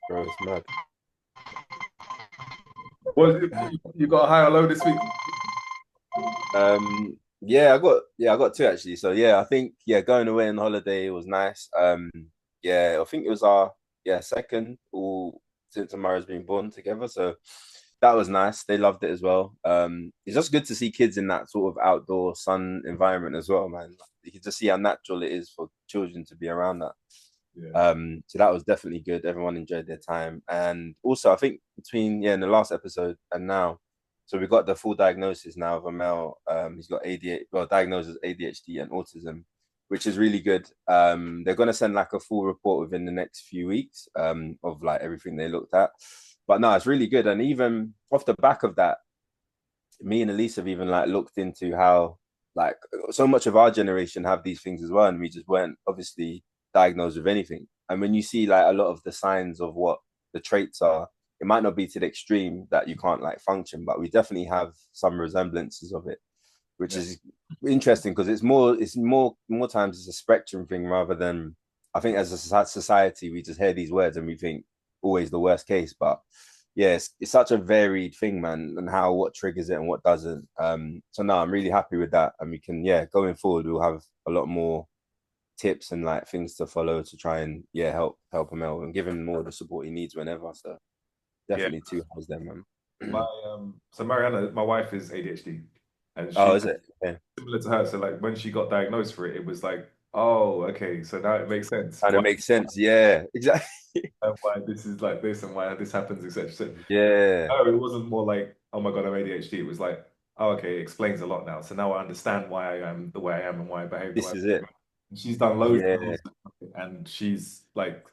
Bro, it's mad. Well, you got a high or low this week? I got two actually. So yeah, I think going away on holiday was nice. Yeah, I think it was our second all since Amara's been born together. So that was nice. They loved it as well. It's just good to see kids in that sort of outdoor sun environment as well, man. You can just see how natural it is for children to be around that. Yeah. So that was definitely good. Everyone enjoyed their time. And also I think between in the last episode and now, so we got the full diagnosis now of Amel. He's got ADHD, well, diagnosed as ADHD and autism, which is really good. They're gonna send like a full report within the next few weeks of like everything they looked at. But no, it's really good. And even off the back of that, me and Elise have even like looked into how like so much of our generation have these things as well, and we just weren't obviously diagnosed with anything. And when you see like a lot of the signs of what the traits are, it might not be to the extreme that you can't like function, but we definitely have some resemblances of it, which is interesting because it's more times it's a spectrum thing rather than I think as a society we just hear these words and we think always the worst case, but yeah, it's such a varied thing, man, and how what triggers it and what doesn't. So no, I'm really happy with that, and we can, going forward, we'll have a lot more tips and like things to follow to try and help him out and give him more of the support he needs whenever. So Yeah. definitely two hands there, man. So Mariana, my wife is ADHD, and Oh, she is it? Yeah, similar to her. So like when she got diagnosed for it, it was like, oh, okay, so now it makes sense and it makes sense. Yeah, exactly. why this is like this and why this happens, etc. So Yeah, no, it wasn't more like, oh my God, I'm ADHD. It was like, oh, okay, it explains a lot now. So now I understand why I am the way I am and why I behave the way this I is behave. it. And she's done loads and Yeah, loads of it,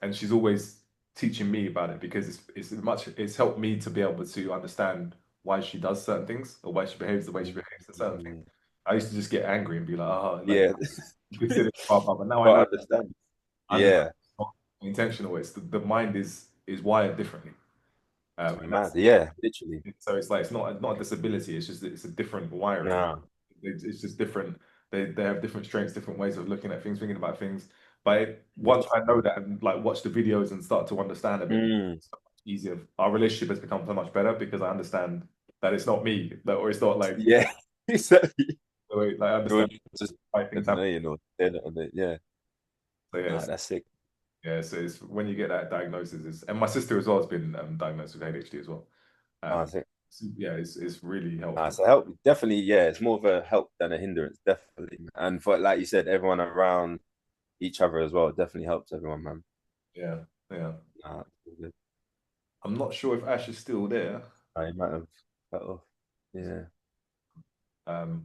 and she's always teaching me about it because it's helped me to be able to understand why she does certain things or why she behaves the way she behaves in certain things. mm, I used to just get angry and be like, oh, like yeah. consider it, blah, blah. But now But I understand. I know Yeah, it's not intentional. It's the mind is wired differently. it's And mad. that's Yeah, literally. so it's like it's not a disability. It's just it's a different wiring. No. It's just different. They have different strengths, different ways of looking at things, thinking about things. But once I know that and like watch the videos and start to understand a bit more, Mm, it's so much easier. Our relationship has become so much better because I understand that it's not me, or it's not like yeah, exactly. the way like I You're understand just why things happen. they're not on it. Yeah, So nah, yes, that's sick. yeah. So it's when you get that diagnosis, and my sister as well has been diagnosed with ADHD as well. I Um, think yeah, it's really nah, helpful. so help definitely. Yeah, it's more of a help than a hindrance, definitely. And for like you said, everyone around each other as well definitely helps everyone, man. Yeah, yeah. Nah, it's all good. I'm not sure if Ash is still there. I might have cut off. Yeah, Um,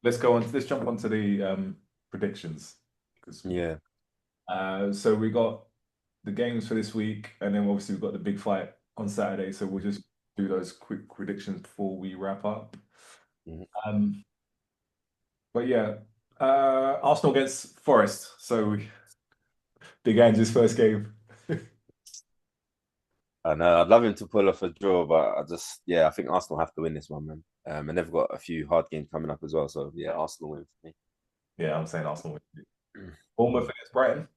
let's go on. Let's jump onto the predictions. 'Cause, yeah, so we got the games for this week, and then obviously we've got the big fight on Saturday. So we'll just do those quick predictions before we wrap up. mhm. Um, but yeah, Arsenal against Forest. So Big Ange's first game. I know. I'd love him to pull off a draw, but I think Arsenal have to win this one, man. And they've got a few hard games coming up as well. So yeah, Arsenal win for me. Yeah, I'm saying Arsenal win. Bournemouth against Brighton.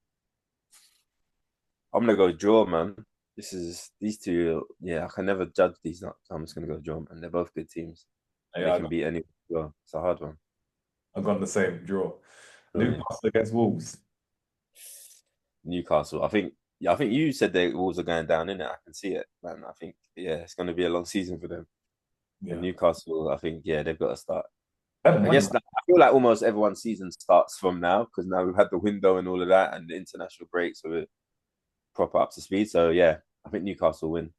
I'm gonna go draw, man. These two. Yeah, I can never judge these. So I'm just gonna go draw, man. They're both good teams. They Yeah, can beat anyone as well. It's a hard one. I've gone the same draw. Yeah. Newcastle against Wolves. Newcastle. I think you said the Wolves are going down in it. I can see it, man. I think it's gonna be a long season for them. And Yeah. Newcastle, I think they've got to start. Haven't I won. guess I feel like almost everyone's season starts from now because now we've had the window and all of that and the international break, so we're proper up to speed. So yeah, I think Newcastle win.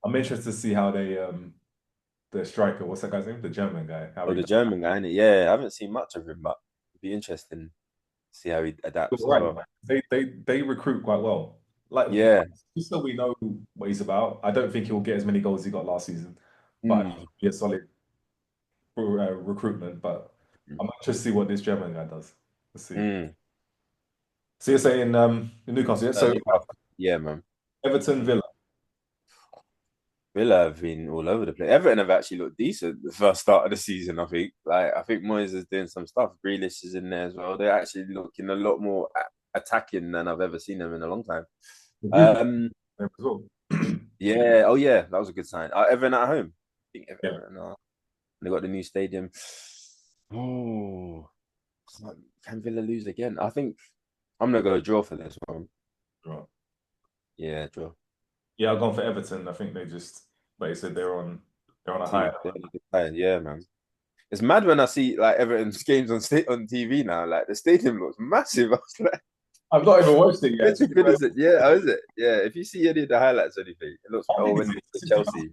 I'm interested to see how the striker, what's that guy's name? The German guy. How Oh, he the does. German guy, innit? Yeah, I haven't seen much of him, but it'd be interesting to see how he adapts as Right, well. man. They recruit quite well. Like Yeah. just so we know what he's about. I don't think he'll get as many goals as he got last season, but Mm. he'll be a solid recruitment. But I'm interested to see what this German guy does. Let's see. Mm. So you're saying Newcastle, yeah? So Newcastle. Yeah, man. Everton, Villa. Villa have been all over the place. Everton have actually looked decent the first start of the season, I think. Like, I think Moyes is doing some stuff. Grealish is in there as well. They're actually looking a lot more attacking than I've ever seen them in a long time. Reviews Um, as well. yeah. Oh, yeah. That was a good sign. Everton at home. I think Yeah. Everton are. They got the new stadium. Oh, can Villa lose again? I think I'm gonna go draw for this one. Right. Yeah, draw. Yeah, I've gone for Everton. I think they just, like you said, they're on a high. Yeah, man. It's mad when I see like Everton's games on TV now. Like the stadium looks massive. I was like, I've not even watched it where yet. the good is it? Yeah, how is it? Yeah, if you see any of the highlights or anything, it looks. How Oh, big is when it? it's 60,000? Chelsea.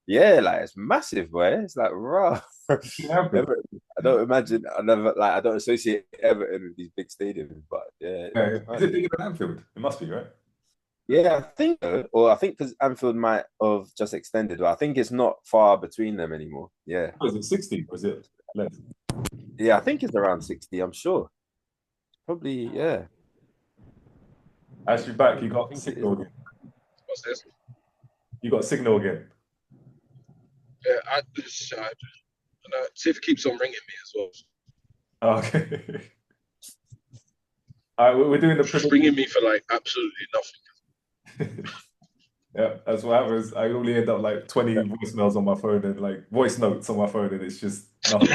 Yeah, like it's massive, boy. It's like raw. Everton, I don't imagine. I don't associate Everton with these big stadiums, but yeah, it Yeah. looks Is mad. it bigger than Anfield? It must be, right? Yeah, I think so. Or I think because Anfield might have just extended, but I think it's not far between them anymore. Yeah. Or is it 60? Or is it less? Yeah, I think it's around 60, I'm sure. Probably, yeah. Actually, back, you I got think it signal is. again. What's this? You got signal again. Yeah, Tiff keeps on ringing me as well. Oh, okay. All right, we're doing the She's ringing me for like absolutely nothing. Yeah, that's what happens. I only end up like 20 voicemails on my phone and like voice notes on my phone, and it's just nothing.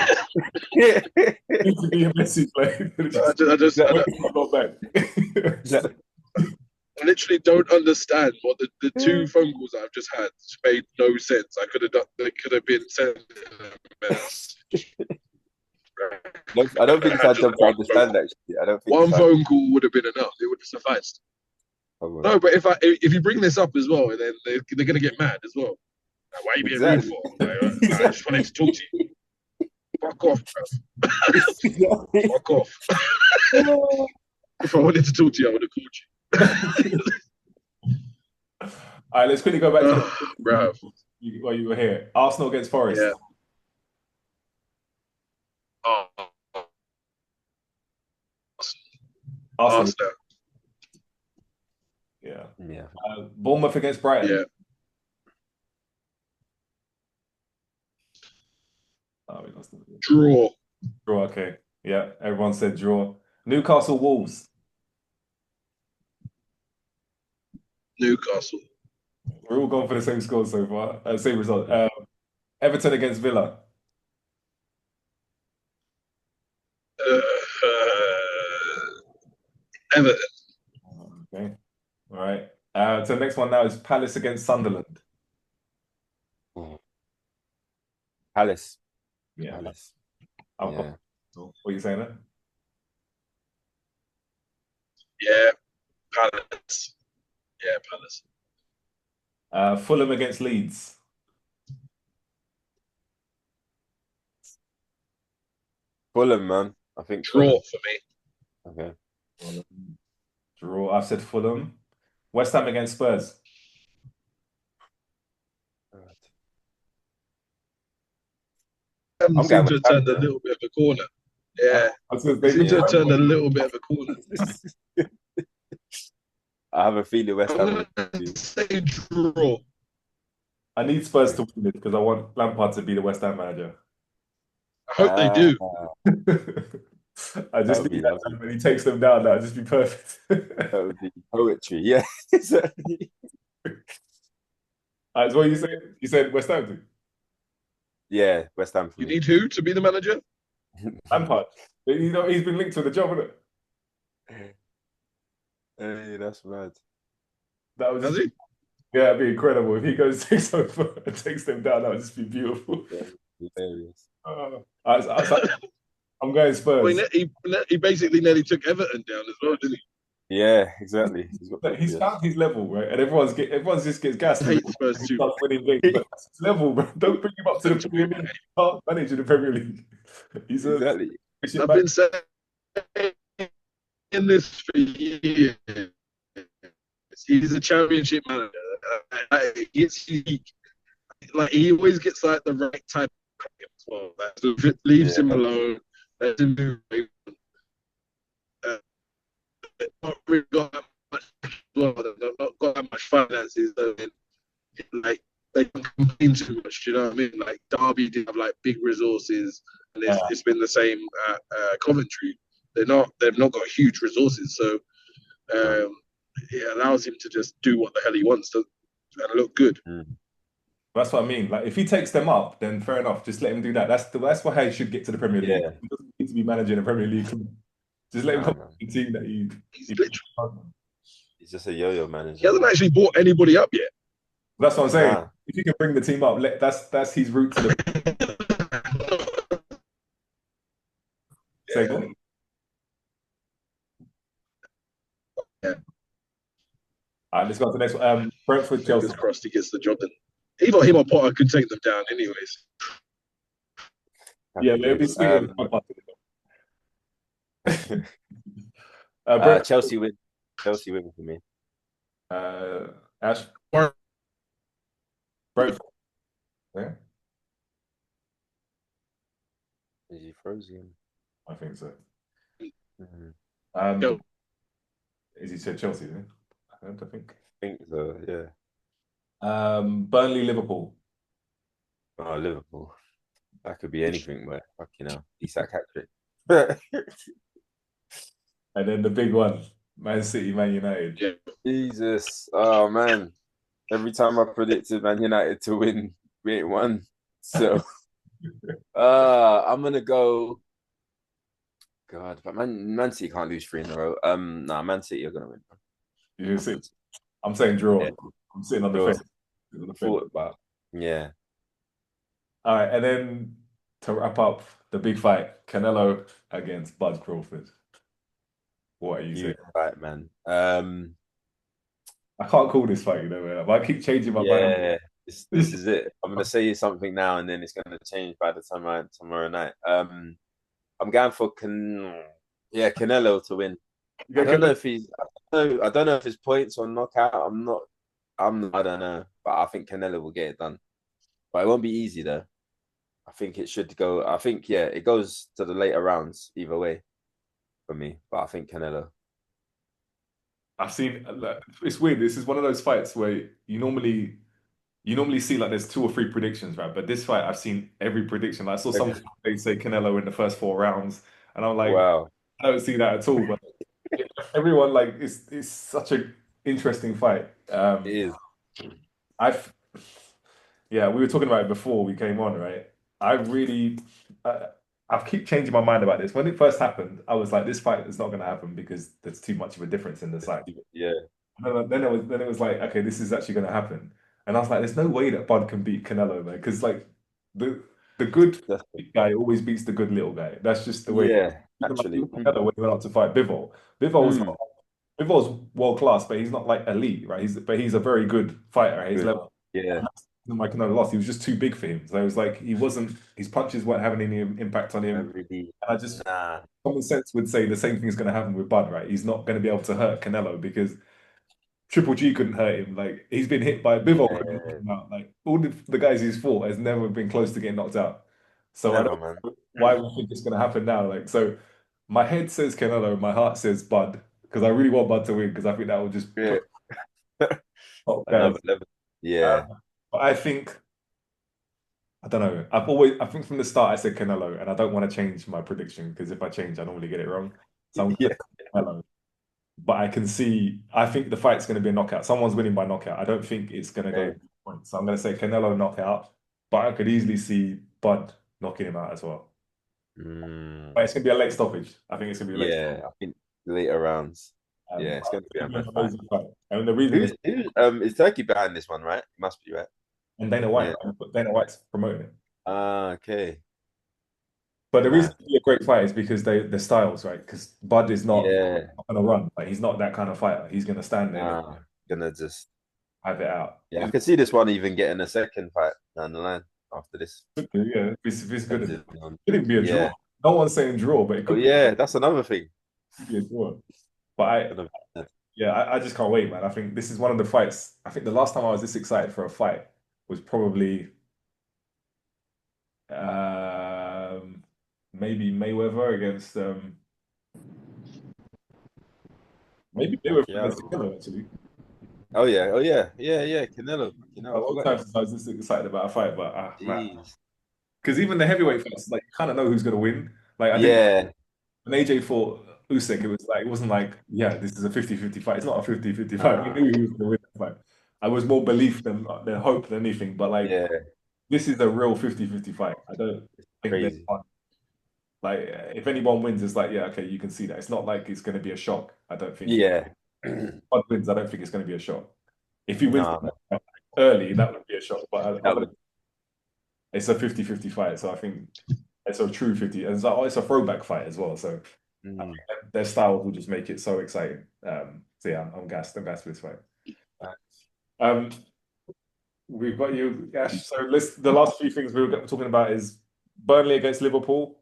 It needs to be a message, like not back. I literally don't understand what the two phone calls that I've just had made no sense. I could have done. They could have been sent. I don't think it's our job to understand, actually. I don't think one phone call would have been enough. It would have sufficed. No, but if you bring this up as well, then they're gonna get mad as well. Like, why are you being rude for? Like, I just wanted to talk to you. Fuck off, bro. Fuck off. If I wanted to talk to you, I would have called you. All right, let's quickly go back to bro. while you were here. Arsenal against Forest. Yeah. Oh. Arsenal. Yeah. Yeah. Bournemouth against Brighton. Yeah. Oh, we lost it. Draw. Draw, okay. Yeah, everyone said draw. Newcastle Wolves. Newcastle. We're all going for the same score so far. Same result. Everton against Villa. Everton. Okay. All right. So the next one now is Palace against Sunderland. Palace. Yeah. Palace. Yeah. What are you saying there? Yeah. Palace. Yeah, Palace. Fulham against Leeds. Fulham, man. I think draw for me. Okay. Draw. I've said Fulham. West Ham against Spurs. I'm seem to have turned a little bit of a corner. Yeah. They seem to have turned a little bit of a corner. I have a feeling West Ham will say draw. I need Spurs to win it because I want Lampard to be the West Ham manager. I hope they do. I just need that when he takes them down. That'd just be perfect. That would be poetry. Yeah, exactly. So what you said? You said West Ham too? Yeah, West Ham. You need who to be the manager? Lampard. You know, he's been linked to the job, isn't it? Hey, that's mad. That was Does he? Yeah, it'd be incredible if he goes takes over and takes them down. That would just be beautiful. Yeah, hilarious. I'm going Spurs. Well, he basically nearly took Everton down as well, didn't he? Yeah, exactly. He's found his level, right? And everyone just gets gassed. I hate Spurs too. Winning games, but that's his level, bro. Don't bring him up to the Premier League. He can't manage in the Premier League. He's exactly. I've been saying this for years. He's a championship manager. It's unique. Like he always gets like the right type of as well. That leaves him alone. Lets him do not really got that much. Well, they've not got that much finances. Like they don't complain too much. You know what I mean? Like Derby did have like big resources, and it's been the same at Coventry. They've not got huge resources, so it allows him to just do what the hell he wants to and look good. That's what I mean. Like if he takes them up, then fair enough. Just let him do that. That's why he should get to the Premier League. Yeah, He doesn't need to be managing a Premier League club. Just let him nah, come man. to the team that He's he literally, He's just a yo-yo he manager. hasn't actually bought anybody up yet. That's what I'm saying. Nah, If you can bring the team up, that's his route to the say Yeah, goal. yeah. All right, let's go to the next one. Brentford, Fingers Chelsea. crossed he gets the job done. Either him or Potter could take them down, anyways. Yeah, happy it'll be days. sweet if it's Brentford, Chelsea win. Chelsea win for me. Ash, Brentford. Yeah, Is he frozen? I think so. Mhm. Um, is he said Chelsea? Isn't he? I don't think. I think so. Yeah. Burnley, Liverpool, Oh, Liverpool. That could be anything, but fucking hell. Isak hat trick. and then the big one, Man City, Man United. Yeah. Jesus. Oh man. Every time I predicted Man United to win, we ain't won. So I'm gonna go. God, but Man City can't lose three in a row. Nah, Man City are gonna win. You see, I'm saying draw. Yeah, I'm sitting on the sure. fence. On the fence. Thought about. Yeah. All right, and then to wrap up the big fight, Canelo against Bud Crawford. What are you saying? You right, man. I can't call this fight, man. But I keep changing my mind. Yeah. This is it. I'm gonna say something now, and then it's gonna change by the time tomorrow night. I'm going for Canelo to win. I don't know if he's. I don't know if it's points or knockout. I'm not. I don't know, but I think Canelo will get it done. But it won't be easy though. I think it should go. I think it goes to the later rounds either way for me. But I think Canelo. I've seen it's weird. This is one of those fights where you normally see like there's two or three predictions, right? But this fight, I've seen every prediction. Like, I saw some they say Canelo in the first 4 rounds, and I'm like, Wow. I don't see that at all. But everyone like it's such an interesting fight. It is. I've yeah, we were talking about it before we came on, right? I really I keep changing my mind about this. When it first happened, I was like, this fight is not going to happen because there's too much of a difference in the size. Yeah. Then it was like, okay, this is actually going to happen, and I was like, there's no way that Bud can beat Canelo, man, because like the the good big guy always beats the good little guy. That's just the way. Yeah. Even like Actually. Canelo when he went out to fight Bivol. Bivol's Mm. not Bivol's world class, but he's not like elite, right? He's a very good fighter at his Good. level. Yeah. And that's the reason why Canelo lost. He was just too big for him. So it was like his punches weren't having any impact on him. Really. And I just Nah. common sense would say the same thing is going to happen with Bud, right? He's not going to be able to hurt Canelo because Triple G couldn't hurt him. Like he's been hit by Bivol, couldn't knock Yeah. him out. Like all the guys he's fought has never been close to getting knocked out. So I Never, don't man. know why we think it's going to happen now. Like so, my head says Canelo, my heart says Bud because I really want Bud to win because I think that will just Yeah. put top guys. Another level. Yeah. But I think I don't know. I think from the start I said Canelo, and I don't want to change my prediction because if I change, I normally get it wrong. So I'm going to Yeah. say Canelo. But I think the fight's going to be a knockout. Someone's winning by knockout. I don't think it's going to go Okay. to points. So I'm going to say Canelo knockout, but I could easily see Bud knocking him out as well. Mm. But it's going to be a late stoppage. I think it's going to be a late Yeah. I think later rounds. stoppage. Yeah, it's going to be a It's gonna mad be an fight. amazing fight. And the reason Is Turkey behind this one, right? Must be, right? and Dana White, Yeah. right? Dana White's promoting it. Okay. But the reason Mad. it's be a great fight is because the styles, right? Because Bud is not Yeah. going to run. Like he's not that kind of fighter. He's going to stand there and Nah. Gonna just. have it out. Yeah, I could see this one even getting a second fight down the line after this. Yeah, if it's good, it Depending on- could even be a draw. Yeah. No one's saying draw, but it Oh could yeah, that's another thing. be a draw. But I just can't wait, man. I think this is one of the fights. I think the last time I was this excited for a fight was probably maybe Mayweather against maybe Mayweather Yeah. against Canelo actually. Oh yeah. Yeah. Canelo. A long time since I was this excited about a fight, but man, Jeez. because even the heavyweight fights, like you kind of know who's gonna win. Like I think Yeah. when AJ fought Usyk, it wasn't like, yeah, this is a 50-50 fight. It's not a 50-50 fight. We knew he was gonna win that fight. I was more belief than hope than anything. But like, Yeah, this is a real 50-50 fight. I don't think there's crazy. one. Like, if anyone wins, it's like, yeah, okay, you can see that. It's not like it's going to be a shock. I don't think. Yeah. One wins, I don't think it's going to be a shock. If he wins Nah, early, that would be a shock. But that would, it's a 50-50 fight. So I think it's a true 50. And it's a throwback fight as well. So I think their style will just make it so exciting. So yeah, I'm gassed. I'm gassed for this fight. Um, we've got you, Ash. So the last few things we were talking about is Burnley against Liverpool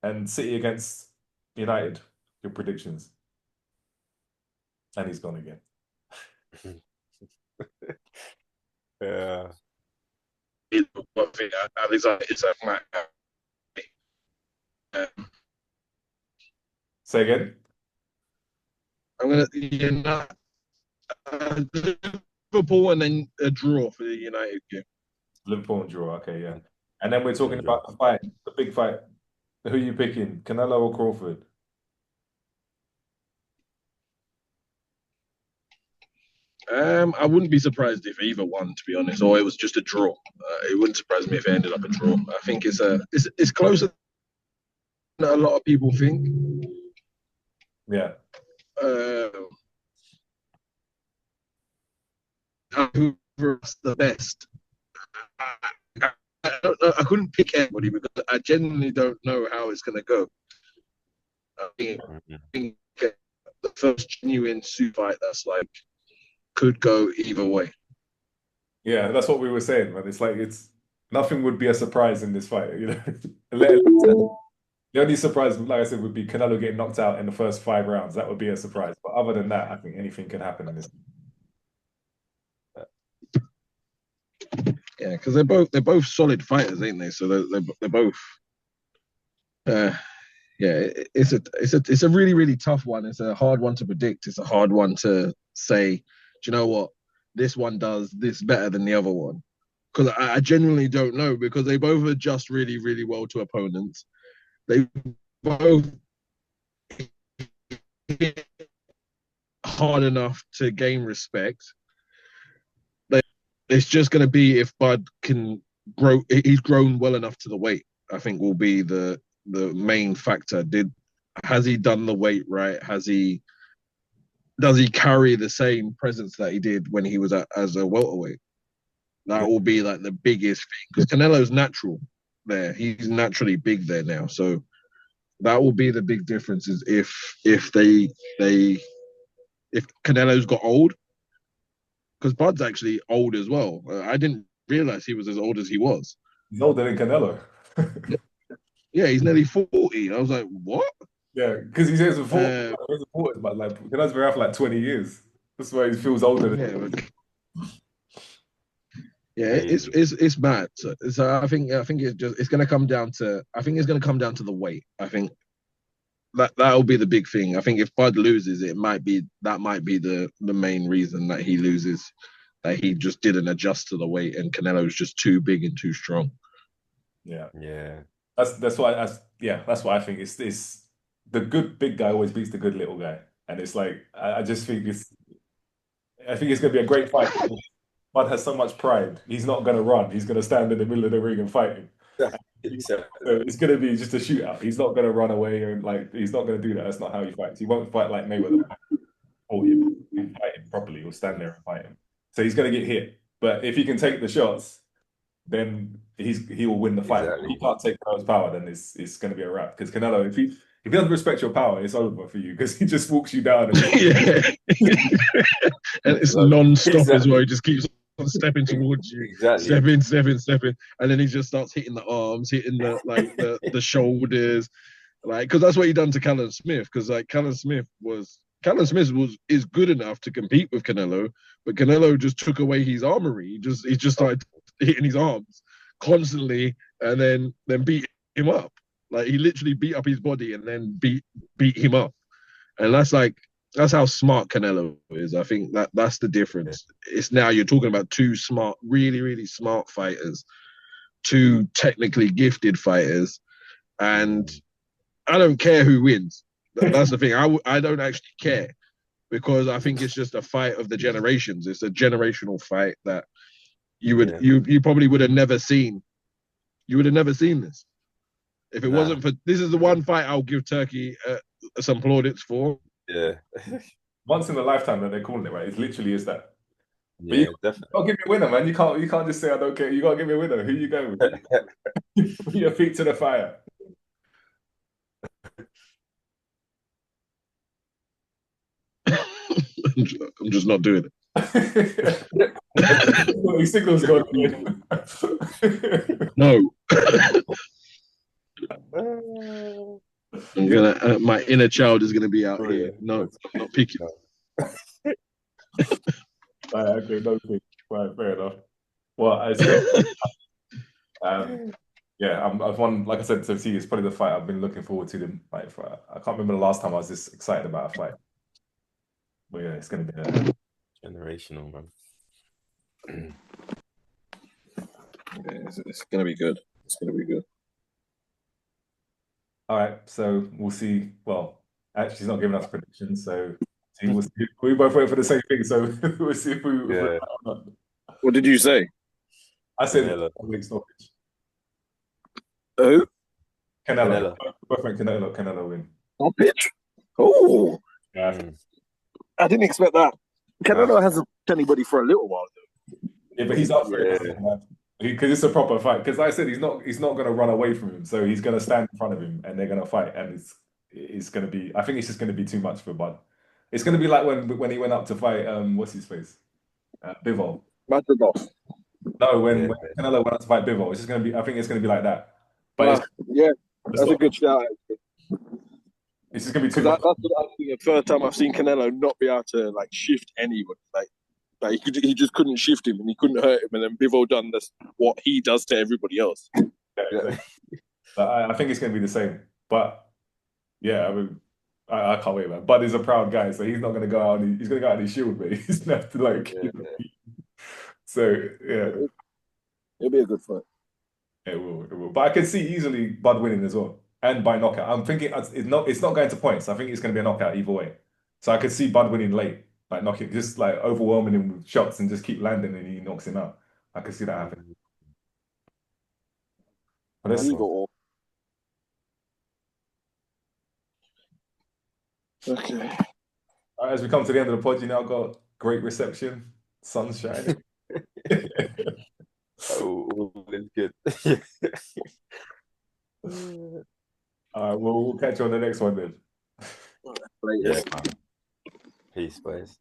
and City against United. Your predictions. And he's gone again. yeah. At least it's a flat. Say again. I'm gonna Liverpool and then a draw for the United game. Liverpool and draw. Okay, yeah. And then we're talking about the fight, the big fight. Who are you picking? Canelo or Crawford? I wouldn't be surprised if either won, to be honest, or it was just a draw. It wouldn't surprise me if it ended up a draw. I think it's closer than a lot of people think. Yeah. Whoever's the best. I don't know. I couldn't pick anybody because I genuinely don't know how it's going to go. I think the first genuine suit fight that's like could go either way. Yeah, that's what we were saying, man. It's like nothing would be a surprise in this fight, you know. The only surprise, like I said, would be Canelo getting knocked out in the first 5 rounds. That would be a surprise. But other than that, I think anything can happen in this. Yeah, because they're both solid fighters, ain't they? So they're both. Yeah, it's a really really tough one. It's a hard one to predict. It's a hard one to say. Do you know what? This one does this better than the other one, because I genuinely don't know, because they both adjust really really well to opponents. They both hit hard enough to gain respect. It's just going to be if Bud can grow. He's grown well enough to the weight, I think, will be the main factor. Has he done the weight right? Does he carry the same presence that he did when he was as a welterweight? That will be like the biggest thing, because Canelo's natural there. He's naturally big there now. So that will be the big difference, is if Canelo's got old, because Bud's actually old as well. I didn't realize he was as old as he was. He's older than Canelo. Yeah, he's nearly 40. I was like, what? Yeah, because he says before, but like Canelo's been around for like 20 years. That's why he feels older than it's mad. So I think it's going to come down to the weight. I think that'll be the big thing. I think if Bud loses, that might be the main reason that he loses. That he just didn't adjust to the weight, and Canelo's just too big and too strong. Yeah. Yeah. That's what I think. It's the good big guy always beats the good little guy, and it's like I just think I think it's gonna be a great fight. Bud has so much pride. He's not gonna run. He's gonna stand in the middle of the ring and fight him. So it's gonna be just a shootout. He's not gonna run away, and like he's not gonna do that. That's not how he fights. He won't fight like Mayweather. Or you fight him properly. He'll stand there and fight him. So he's gonna get hit. But if he can take the shots, then he will win the fight. Exactly. If he can't take Canelo's power, then it's gonna be a wrap. Because Canelo, if he doesn't respect your power, it's over for you, because he just walks you down. Yeah. And it's non-stop as well. He just keeps stepping towards you. Exactly. Stepping. And then he just starts hitting the arms, hitting the shoulders. Like, because that's what he done to Callum Smith. Because like Callum Smith is good enough to compete with Canelo, but Canelo just took away his armory. He just started hitting his arms constantly, and then beat him up. Like, he literally beat up his body and then beat him up. And that's how smart Canelo is. I think that's the difference. It's now you're talking about two smart, really, really smart fighters, two technically gifted fighters, and I don't care who wins. That's the thing. I don't actually care, because I think it's just a fight of the generations. It's a generational fight that you would Yeah. you probably would have never seen. You would have never seen this if it Nah. wasn't for. This is the one fight I'll give Turkey some plaudits for. Yeah. Once in a lifetime that they're calling it, right? It literally is that. But Yeah, you definitely. gotta give me a winner, man. You can't just say I don't care. You gotta give me a winner. Who you going with? Put your feet to the fire. I'm just not doing it. These signals got No. I'm gonna. My inner child is gonna be out here. No, I'm not picking. Okay, no thing. Right, fair enough. Well, yeah, I've won. Like I said, to see, it's probably the fight I've been looking forward to. Like, I can't remember the last time I was this excited about a fight. But yeah, it's gonna be generational, man. Yeah, it's gonna be good. It's gonna be good. All right, so we'll see. Well, actually, he's not giving us predictions, so we'll see. We both wait for the same thing, so we'll see if we. Yeah. What did you say? I said Canelo. big stoppage. Who? Canelo. Both went Canelo win. Stoppage. Oh, Yeah, I didn't expect that. Canelo hasn't touched anybody for a little while though. yeah, but he's up for it because it's a proper fight. Because like I said, he's not going to run away from him, so he's going to stand in front of him, and they're going to fight, and it's going to be. I think it's just going to be too much for Bud. It's going to be like when he went up to fight what's his face, Bivol. Madrigal. No, when Canelo went up to fight Bivol, it's just going to be. I think it's going to be like that. But yeah, that's a good shout. It's just going to be too much. much. That's the first time I've seen Canelo not be able to like shift anyone. Like he just couldn't shift him and he couldn't hurt him, and then Bivol done this what he does to everybody else. Yeah. I think it's going to be the same. But yeah, I mean, I can't wait, man. Bud is a proud guy, so he's not going to go out. He's going to go out and shield me. He's going to have to like. So yeah, it'll be a good fight. It will. But I can see easily Bud winning as well, and by knockout. I'm thinking it's not going to points. I think it's going to be a knockout either way. So I could see Bud winning late, like knocking, just like overwhelming him with shots and just keep landing, and he knocks him out. I could see that happening. Okay. As we come to the end of the pod, you now got great reception, sun's shining. All is good. All right, we'll catch you on the next one then. Later. Peace, boys.